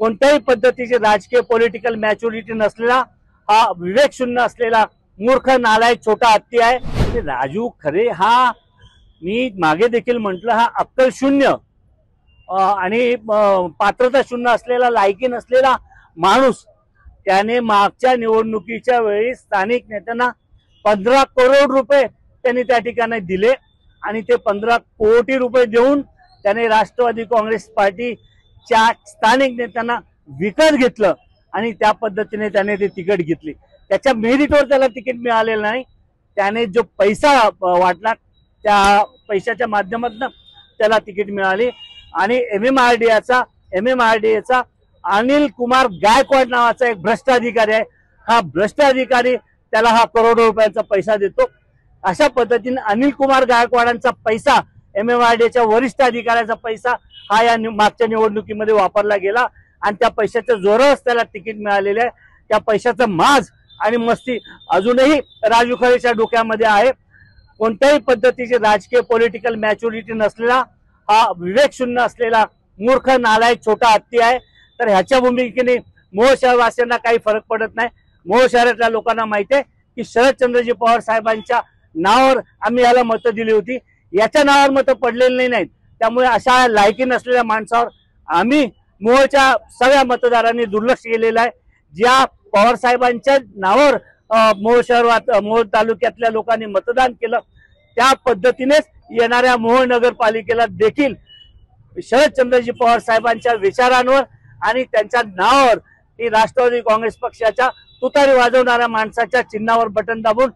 कोणत्याही पद्धतीची राजकीय पॉलिटिकल मॅच्युरिटी नसलेला, हा विवेक शून्य असलेला मूर्ख नालायक छोटा हत्ती आहे। राजू खरे हा, मी मागे देखील म्हटलं, हा अक्कल शून्य आणि पात्रता शून्य असलेला, लायकी नसलेला माणूस। त्याने मागच्या निवडणुकीच्या वेळी स्थानिक नेत्यांना 15 करोड रुपये त्यांनी त्या ठिकाणी दिले आणि ते 15 कोटी रुपये देऊन त्याने राष्ट्रवादी काँग्रेस पार्टीच्या स्थानिक नेत्यांना विकत घेतलं आणि त्या पद्धतीने त्याने ते तिकीट घेतली। त्याच्या मेरिटवर त्याला तिकीट मिळालेलं नाही। त्याने जो पैसा वाटला त्या पैशाच्या माध्यमातून त्याला तिकीट मिळाली आणि एमएमआरडीएचा अनिल कुमार गायकवाड नावाचा एक भ्रष्ट अधिकारी आहे। हा भ्रष्ट अधिकारी त्याला हा करोडो रुपयांचा पैसा देतो। अशा पद्धतीने अनिल कुमार गायकवाडांचा पैसा, एमएमआरडीएच्या वरिष्ठ अधिकाऱ्याचा पैसा हा या मागच्या निवडणुकीमध्ये वापरला गेला आणि त्या पैशाच्या जोरावर त्याला तिकीट मिळालेले आहे। त्या पैशाचा माज आणि मस्ती अजूनही राजू खरेच्या डोक्यामध्ये आहे। कोणत्याही पद्धतीची राजकीय पॉलिटिकल मॅच्युरिटी नसलेला, हा विवेक शून्य असलेला मूर्ख नालायक छोटा हत्ती आहे। तर ह्याच्या भूमिकेने मोहोळ शहरवासियांना काही फरक पडत नाही। मोहोळ शहरातल्या लोकांना माहिती आहे की शरदचंद्रजी पवार साहेबांच्या नावावर आम्ही याला मतं दिली होती, याच्या नावावर मतं पडलेली नाहीत। त्यामुळे अशा लायकी नसलेल्या माणसावर आम्ही मोहोळच्या सगळ्या मतदारांनी दुर्लक्ष केलेलं आहे। ज्या पवार साहेबांच्या नावावर मोहोळ तालुक्यातल्या लोकांनी मतदान केलं, त्या पद्धतीनेच येणाऱ्या मोहोळ नगरपालिकेला देखील शरदचंद्रजी पवार साहेबांच्या विचारांवर आणि त्यांच्या नावावर ही राष्ट्रवादी काँग्रेस पक्षाच्या तुतारी वाजवणाऱ्या माणसाच्या चिन्हावर बटन दाबून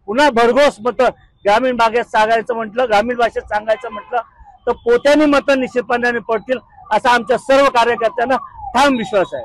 पुन्हा भरघोस मतं ग्रामीण भागात ग्रामीण भाषेत सांगायचं म्हटलं तर पोत्याने मतं निश्चितपणाने पडतील असा आमच्या सर्व कार्यकर्त्यांना ठाम विश्वास आहे।